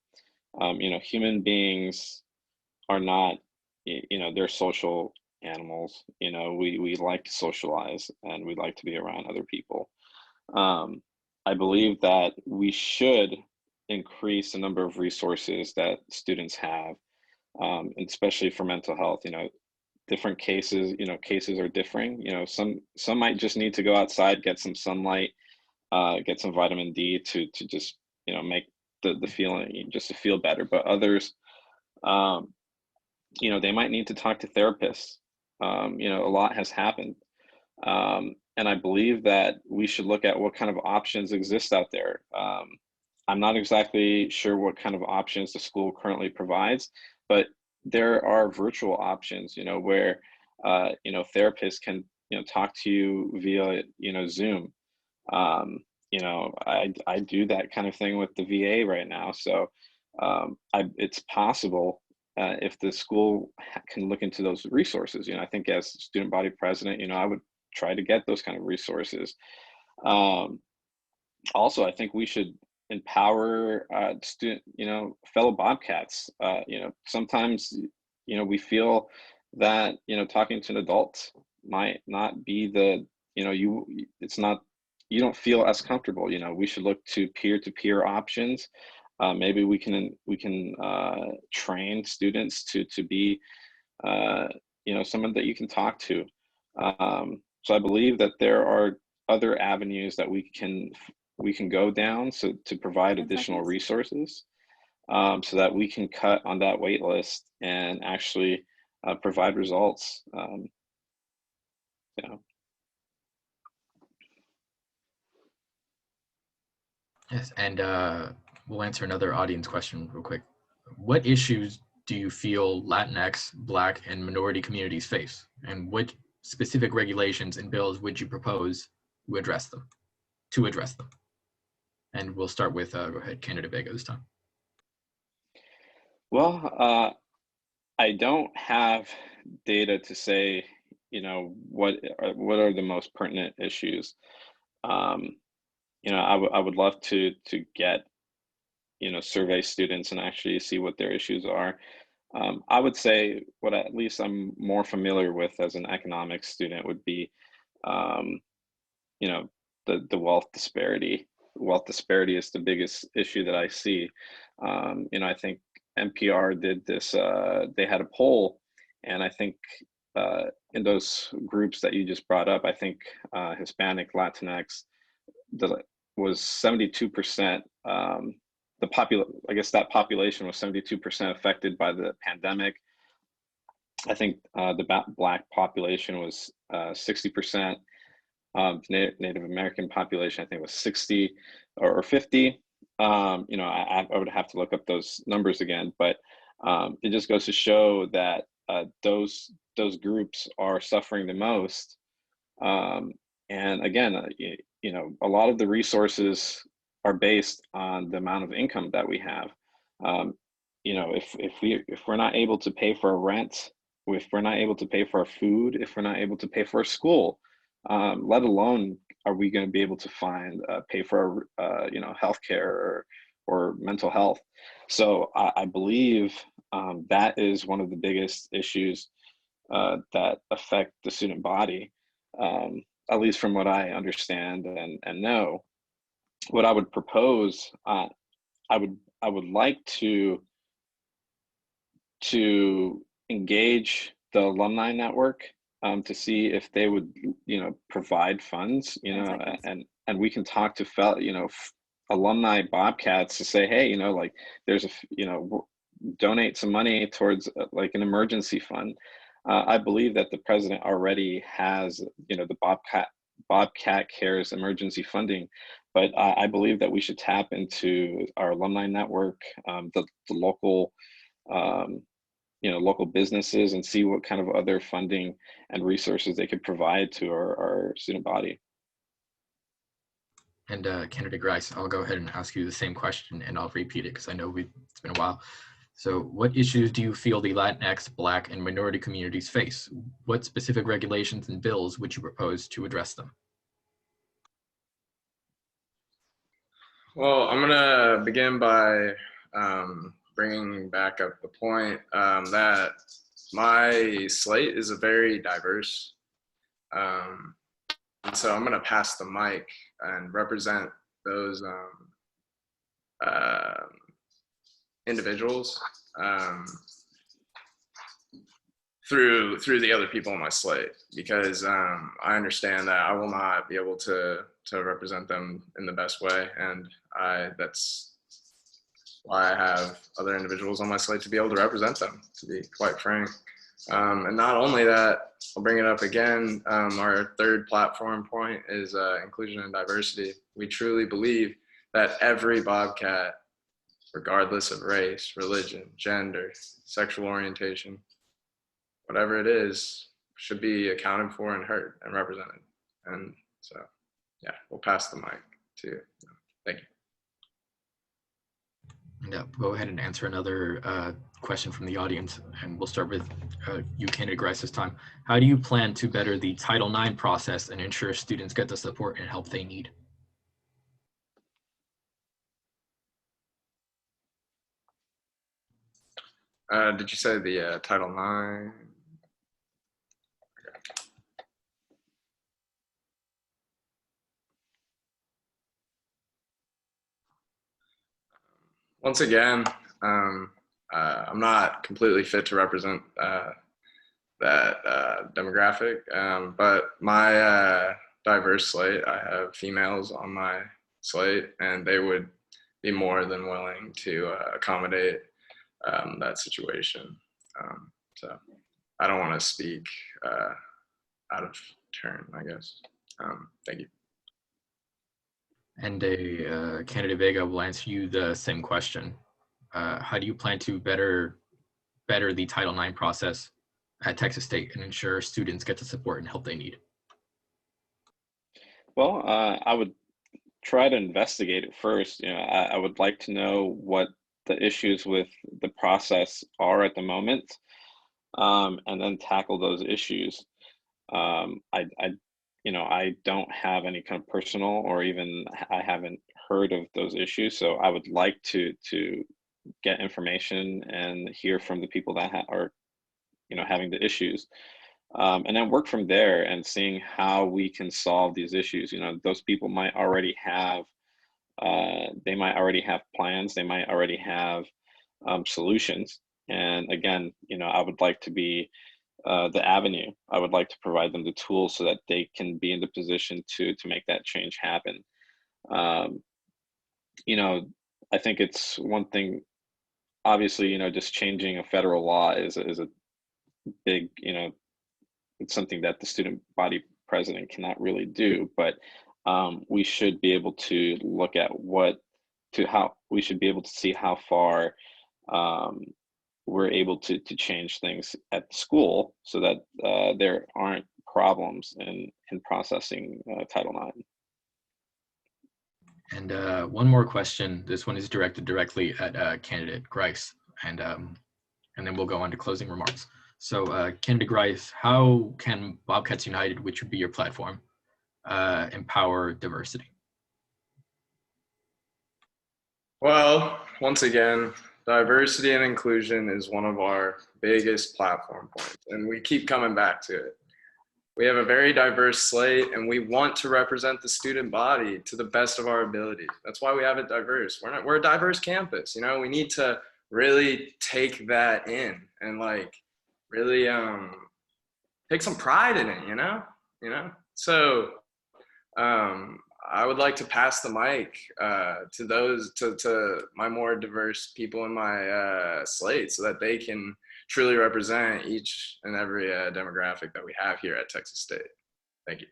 Human beings are not, they're social animals. We like to socialize, and we like to be around other people. I believe that we should increase the number of resources that students have, especially for mental health. Different cases, cases are differing. Some might just need to go outside, get some sunlight, get some vitamin D to just, make the feeling, just to feel better. But others, they might need to talk to therapists. A lot has happened. And I believe that we should look at what kind of options exist out there. I'm not exactly sure what kind of options the school currently provides, but there are virtual options, where, therapists can, talk to you via, Zoom. I do that kind of thing with the VA right now. So it's possible, if the school can look into those resources. I think as student body president, I would try to get those kind of resources. Also, I think we should empower fellow Bobcats. Sometimes, we feel that, talking to an adult might not be you don't feel as comfortable. We should look to peer-to-peer options. Maybe we can train students to be, someone that you can talk to. So I believe that there are other avenues that we can go down, so to provide additional resources, so that we can cut on that wait list and actually provide results. Yes, and we'll answer another audience question real quick. What issues do you feel Latinx, Black, and minority communities face? And what specific regulations and bills would you propose to address them? And we'll start with, go ahead, candidate Vega this time. Well, I don't have data to say, you know, what are the most pertinent issues. You know, I would love to get, you know, survey students and actually see what their issues are. I would say what at least I'm more familiar with as an economics student would be, you know, the wealth disparity. Wealth disparity is the biggest issue that I see. You know, I think NPR did this, they had a poll, and I think in those groups that you just brought up, I think Hispanic, Latinx, was 72%. I guess that population was 72% affected by the pandemic. I think the Black population was 60%. Native American population, I think, was 60 or 50. You know, I would have to look up those numbers again, but it just goes to show that those groups are suffering the most. And again, you know, a lot of the resources are based on the amount of income that we have. You know, if we're not able to pay for a rent, if we're not able to pay for our food, if we're not able to pay for our school, let alone are we going to be able to pay for our you know, healthcare or mental health. So I believe that is one of the biggest issues that affect the student body, at least from what I understand and know. What I would propose, I would like to engage the alumni network to see if they would, you know, provide funds, you know, and we can talk to you know, alumni bobcats to say, hey, you know, like there's you know, donate some money towards like an emergency fund. I believe that the president already has, you know, the Bobcat Cares emergency funding, but I believe that we should tap into our alumni network, the local, you know, local businesses, and see what kind of other funding and resources they could provide to our student body. And candidate Gryce, I'll go ahead and ask you the same question, and I'll repeat it because I know it's been a while. So what issues do you feel the Latinx, Black, and minority communities face? What specific regulations and bills would you propose to address them? Well, I'm gonna begin by bringing back up the point that my slate is a very diverse, and so I'm gonna pass the mic and represent those individuals through the other people on my slate, because I understand that I will not be able to represent them in the best way, and that's why I have other individuals on my slate to be able to represent them, to be quite frank. And not only that, I'll bring it up again, our third platform point is inclusion and diversity. We truly believe that every Bobcat, regardless of race, religion, gender, sexual orientation, whatever it is, should be accounted for and heard and represented. And so, yeah, we'll pass the mic to you. Thank you. And go ahead and answer another question from the audience, and we'll start with you, candidate Gryce, this time. How do you plan to better the Title IX process and ensure students get the support and help they need? Did you say the Title IX? Once again, I'm not completely fit to represent that demographic, but my diverse slate, I have females on my slate, and they would be more than willing to accommodate that situation. So I don't want to speak out of turn, I guess. Thank you. And candidate Vega will answer you the same question. How do you plan to better the Title IX process at Texas State and ensure students get the support and help they need? Well, I would try to investigate it first. I would like to know what the issues with the process are at the moment, and then tackle those issues. I don't have any kind of personal, or even I haven't heard of those issues. So I would like to get information and hear from the people that are, having the issues, and then work from there and seeing how we can solve these issues. Those people might already have, they might already have plans. They might already have solutions. And again, I would like to be the avenue. I would like to provide them the tools so that they can be in the position to make that change happen. Um, I think it's one thing. Obviously, just changing a federal law is a big, it's something that the student body president cannot really do. But we should be able to look at how we should be able to see how far we're able to change things at the school so that there aren't problems in processing Title IX. And one more question. This one is directed directly at candidate Gryce, and then we'll go on to closing remarks. So candidate Gryce, how can Bobcats United, which would be your platform, empower diversity? Well, once again, diversity and inclusion is one of our biggest platform points, and we keep coming back to it. We have a very diverse slate, and we want to represent the student body to the best of our ability. That's why we have it diverse. We're a diverse campus. We need to really take that in and really take some pride in it. So I would like to pass the mic to my more diverse people in my slate so that they can truly represent each and every demographic that we have here at Texas State. Thank you.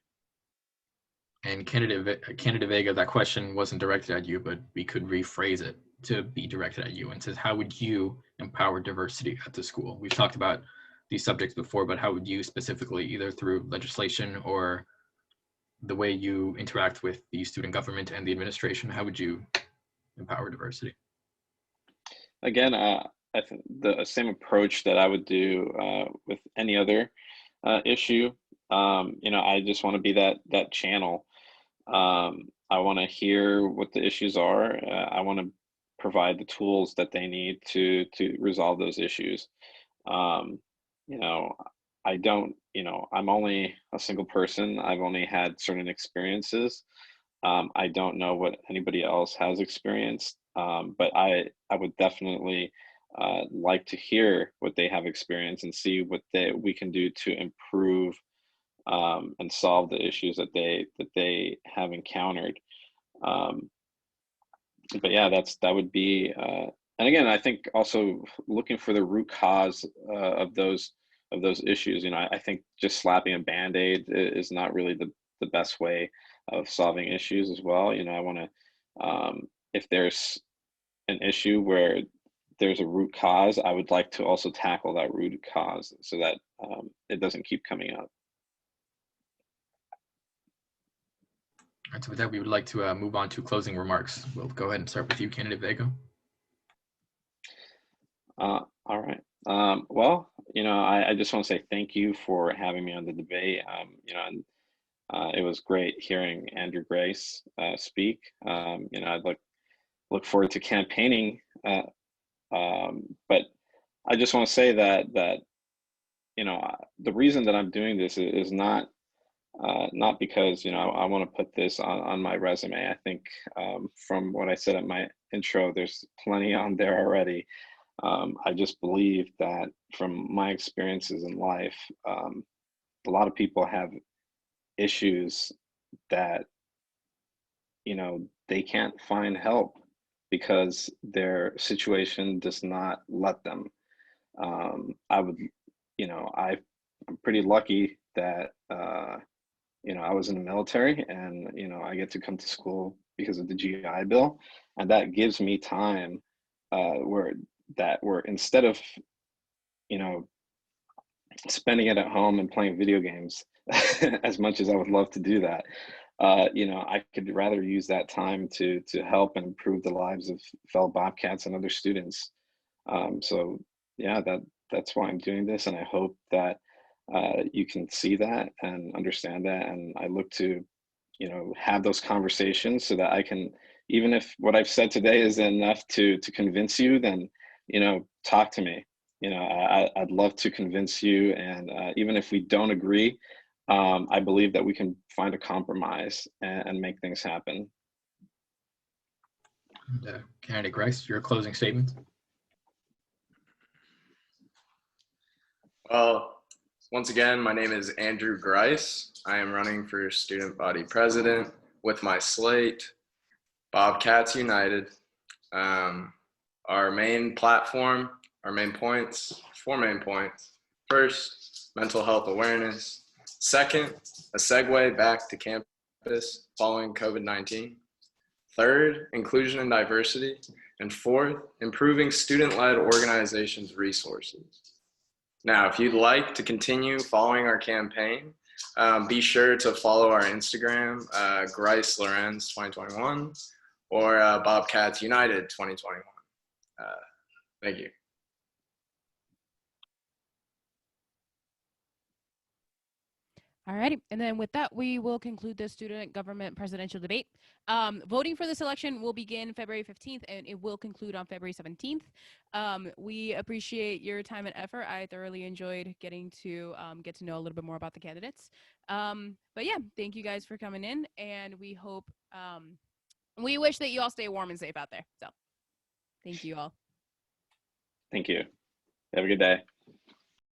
And candidate Vega, that question wasn't directed at you, but we could rephrase it to be directed at you and says, how would you empower diversity at the school? We've talked about these subjects before, but how would you specifically, either through legislation or the way you interact with the student government and the administration, how would you empower diversity? Again, I think the same approach that I would do with any other issue. I just want to be that channel. I want to hear what the issues are. I want to provide the tools that they need to resolve those issues. I don't, I'm only a single person. I've only had certain experiences. I don't know what anybody else has experienced, but I would definitely like to hear what they have experienced and see what we can do to improve and solve the issues that they have encountered. But yeah, that would be, and again, I think also looking for the root cause of those issues. I think just slapping a Band-Aid is not really the best way of solving issues as well. I want to, if there's an issue where there's a root cause, I would like to also tackle that root cause so that it doesn't keep coming up. All right, so with that, we would like to move on to closing remarks. We'll go ahead and start with you, candidate Vega. All right. Well, I just want to say thank you for having me on the debate. And it was great hearing Andrew Gryce speak. I'd look forward to campaigning. But I just want to say that the reason that I'm doing this is not because I want to put this on my resume. I think from what I said at my intro, there's plenty on there already. I just believe that from my experiences in life, a lot of people have issues that they can't find help because their situation does not let them. I'm pretty lucky that I was in the military, and I get to come to school because of the GI Bill, and that gives me time where instead of, you know, spending it at home and playing video games, as much as I would love to do that, you know, I could rather use that time to help and improve the lives of fellow Bobcats and other students. So yeah, that's why I'm doing this, and I hope that you can see that and understand that. And I look to, you know, have those conversations so that I can, even if what I've said today is enough to convince you, then, you know, talk to me. You know, I'd love to convince you, and even if we don't agree, I believe that we can find a compromise and make things happen. Candidate Gryce, your closing statement. Well, once again, my name is Andrew Gryce. I am running for student body president with my slate, Bobcats United. Our main platform, our main points, 4 main points. First, mental health awareness. Second, a segue back to campus following COVID-19. Third, inclusion and diversity. And fourth, improving student-led organizations' resources. Now, if you'd like to continue following our campaign, be sure to follow our Instagram, Gryce Lorenz 2021, or Bobcats United 2021. Thank you. All righty. And then with that, we will conclude the student government presidential debate. Voting for this election will begin February 15th, and it will conclude on February 17th. We appreciate your time and effort. I thoroughly enjoyed getting to get to know a little bit more about the candidates. But yeah, thank you guys for coming in, and we hope, we wish that you all stay warm and safe out there. So thank you all. Thank you. Have a good day.